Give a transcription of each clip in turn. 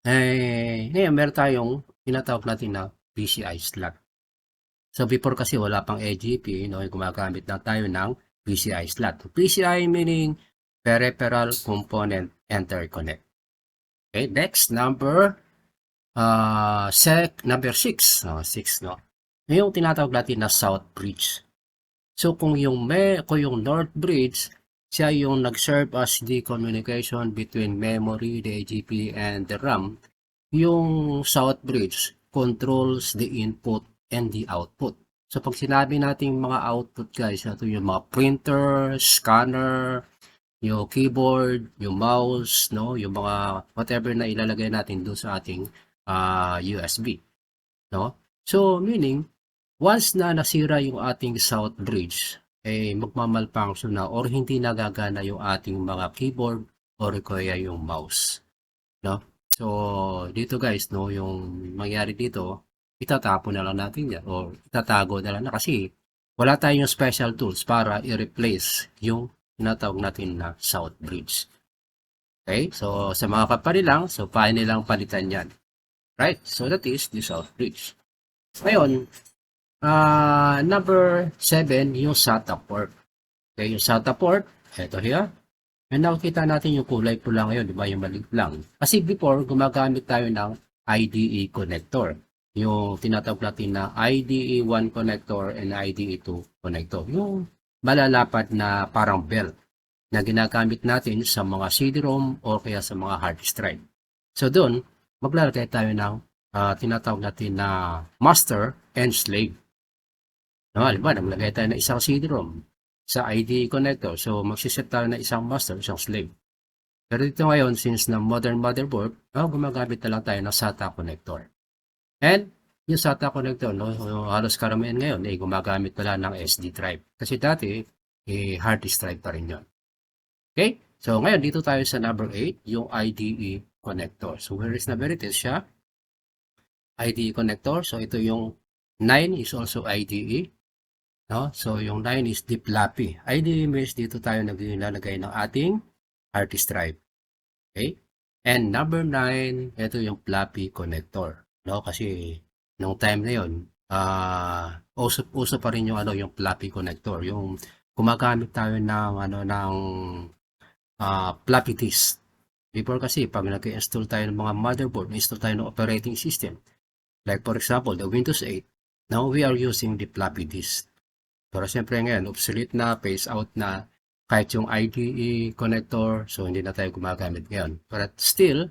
Ngayon meron tayong tinatawag natin na PCI slot. So before kasi wala pang AGP, no, gumagamit na tayo ng PCI slot. PCI meaning Peripheral Component Interconnect. Okay, next number 6, no, 6, no. Yung tinatawag natin na South Bridge. So kung yung North Bridge, siya yung nag-serve as the communication between memory, the AGP, and the RAM. Yung South Bridge controls the input and the output. So pag sinabi natin mga output guys, ito yung mga printer, scanner, yung keyboard, yung mouse, no, yung mga whatever na ilalagay natin doon sa ating USB, no? So meaning once na nasira yung ating South Bridge, magmamalfunction na or hindi nagagana yung ating mga keyboard or kaya yung mouse, no? So dito guys, no, yung mangyari dito, itatapon na lang natin yan or itatago na lang na kasi wala tayong special tools para i-replace yung tinatawag natin na South Bridge. Okay? So sa mga kapari lang, so paano nilang palitan yan? Right? So that is the South Bridge. Ngayon, number 7, yung SATA port. Okay, yung SATA port, eto here. And nakikita natin yung kulay pula ngayon, di ba? Yung maliit lang. Kasi before, gumagamit tayo ng IDE connector. Yung tinatawag natin na IDE 1 connector and IDE 2 connector. Yung malalapad na parang belt na ginagamit natin sa mga CD-ROM o kaya sa mga hard disk drive. So doon, maglalagay tayo ng tinatawag natin na master and slave. No, halimbawa, naglagay tayo ng isang CD-ROM sa IDE connector. So, magsiset tayo ng isang master, isang slave. Pero dito ngayon, since na modern motherboard, gumagamit na lang tayo ng SATA connector. And, yung SATA connector, no, halos karamihan ngayon, gumagamit pala ng SD drive. Kasi dati, hard disk drive pa rin yun. Okay? So, ngayon, dito tayo sa number 8, yung IDE connector. So, where is number 8 is siya? IDE connector. So, ito yung 9 is also IDE. No? So, yung 9 is the floppy. IDE means dito tayo naglalagay ng ating hard disk drive. Okay? And number 9, ito yung floppy connector. No? Kasi, nung time na yun, uso pa rin yung, yung floppy connector. Yung gumagamit tayo ng floppy disk. Before kasi, pag nag-install tayo ng mga motherboard, install tayo ng operating system. Like for example, the Windows 8, now we are using the floppy disk. Pero siyempre ngayon, obsolete na, phase out na, kahit yung IDE connector, so hindi na tayo gumagamit ngayon. But still,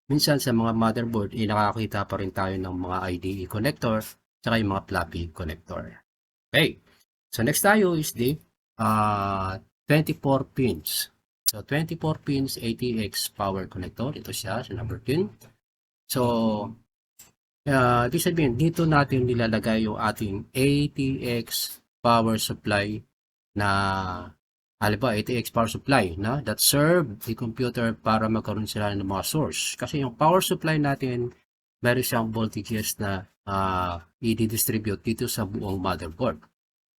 minsan sa mga motherboard, nakakita pa rin tayo ng mga IDE connector, tsaka yung mga floppy connector. Okay, so next tayo is the 24 pins. So 24 pins ATX power connector, ito siya, sa number 10. So, ibig sabihin, dito natin nilalagay yung ating ATX power supply na halimbawa ATX power supply na that serve the computer para magkaroon sila ng mga source. Kasi yung power supply natin, meron siyang voltages na i-distribute dito sa buong motherboard.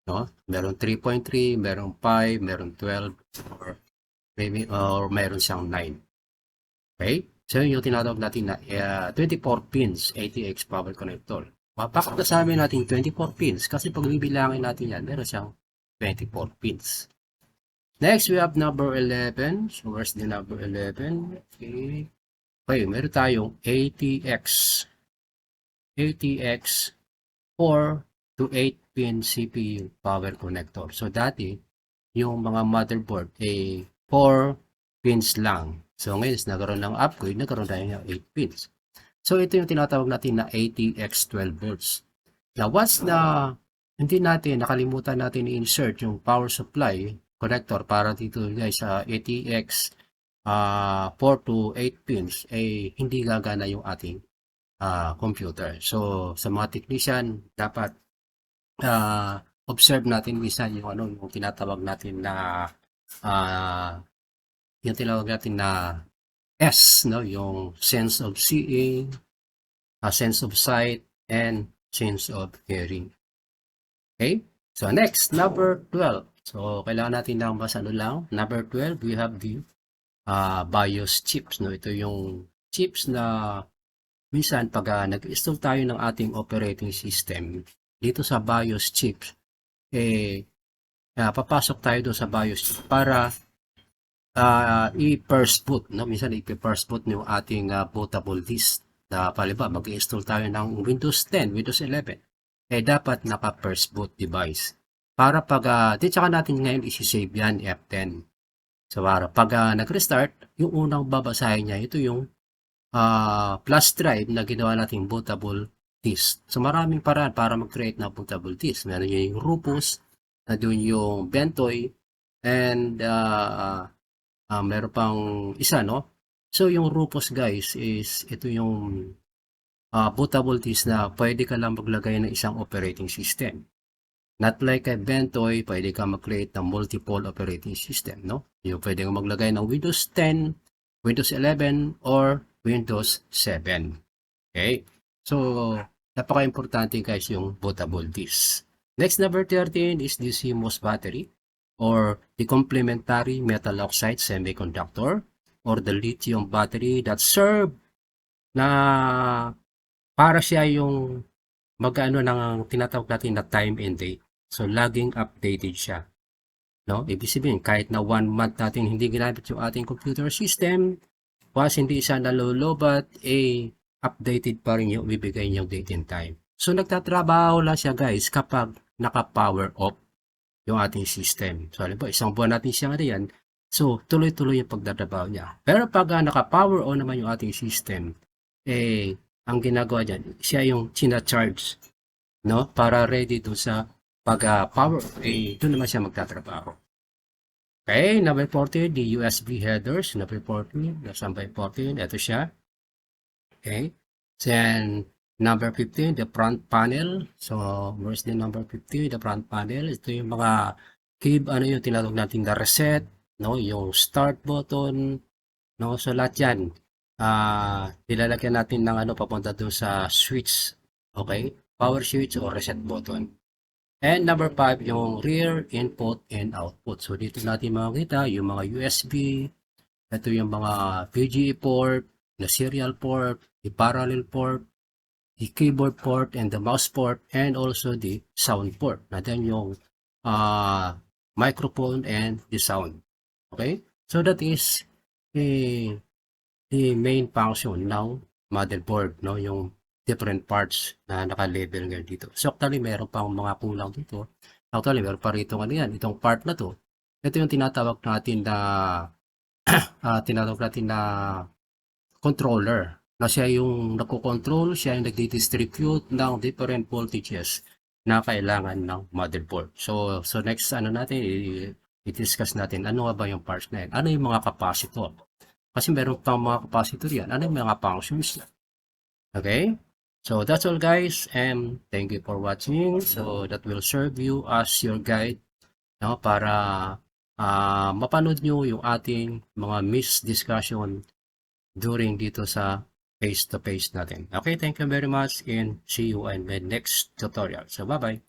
No? Meron 3.3, meron 5, meron 12, or meron siyang 9. Okay? So yun yung tinatawag natin na 24 pins ATX power connector. Bakit nasabi natin 24 pins? Kasi pag bibilangin natin yan, meron siyang 24 pins. Next, we have number 11. So, where's the number 11? Okay. Okay, meron tayong ATX 4 to 8 pin CPU power connector. So, dati, yung mga motherboard, 4 pins lang. So, ngayon, nagkaroon ng upgrade, nagkaroon tayo ng 8 pins. So, ito yung tinatawag natin na ATX 12 volts. Now, once na hindi natin, nakalimutan natin i-insert yung power supply connector para dito guys sa ATX 4 to 8 pins, hindi gagana yung ating computer. So, sa mga technician, dapat observe natin minsan yung yung tinatawag natin na S, no, yung sense of seeing, sense of sight, and sense of hearing. Okay? So next, number 12. So kailangan natin ng mas lang. Number 12, we have the BIOS chips, no. Ito yung chips na minsan pag nag-install tayo ng ating operating system dito sa BIOS chips, papasok tayo doon sa BIOS chip para i-first boot, no? Minsan i-first boot yung ating bootable disk. Na paliba, mag-install tayo ng Windows 10, Windows 11. Dapat naka-first boot device. Para pag, di tsaka natin ngayon isi-save yan, F10. So, para pag nag-restart, yung unang babasahin niya, ito yung flash drive na ginawa nating bootable disk. So, maraming paraan para mag-create ng bootable disk. Meron yung Rufus, na doon yung Bentoy, and meron pang isa, no? So, yung Rufus, guys, is ito yung bootable disk na pwede ka lang maglagay ng isang operating system. Not like a Bentoy, pwede ka mag-create ng multiple operating system, no? Yung pwede ka maglagay ng Windows 10, Windows 11, or Windows 7. Okay? So, napaka-importante guys yung bootable disk. Next, number 13 is the CMOS battery or the complementary metal oxide semiconductor or the lithium battery that serve na para siya yung mag-ano ng tinatawag natin na time and date. So, laging updated siya. No? Ibig sabihin, kahit na 1 month natin hindi ginamit yung ating computer system, once hindi siya nalolobat, updated pa rin yung bibigay niyang date and time. So, nagtatrabaho lang siya guys kapag naka-power off yung ating system. So, alam po, isang buwan natin siya yan. So, tuloy-tuloy yung pagtatrabaho niya. Pero pag naka-power on naman yung ating system, ang ginagawa dyan, siya yung charge, no? Para ready doon sa pag-power, doon naman siya magtatrabaho. Okay, number 14, the USB headers. Number 14, nasa by 14, ito siya. Okay, then number 15, the front panel. So, where's the number 15, the front panel? Ito yung mga ano yung tinatawag natin na reset, no? Yung start button, no? So, lahat yan. Nilalagyan natin ng ano papunta doon sa switch. Okay, power switch or reset button. And number 5, yung rear input and output. So, dito natin makikita yung mga USB, ito yung mga VGA port, the serial port, the parallel port, the keyboard port, and the mouse port, and also the sound port. Natin yung microphone and the sound. Okay? So, that is the main function ng motherboard, no? Yung different parts na naka-label ngayon dito. So, actually, meron pang mga kulang dito. Actually, meron pa rito ano yan, itong part na to. Ito yung tinatawag natin na controller. Na siya yung nagko-control, siya yung nagdi-distribute ng different voltages na kailangan ng motherboard. So next natin, i-discuss natin ano nga ba yung parts na yan. Ano yung mga capacitor? Kasi meron pang mga capacitor yan. Ano yung mga functions? Okay? So, that's all guys, and thank you for watching. So, that will serve you as your guide, no, para mapanood nyo yung ating mga discussion during dito sa face-to-face natin. Okay, thank you very much and see you in my next tutorial. So, bye-bye.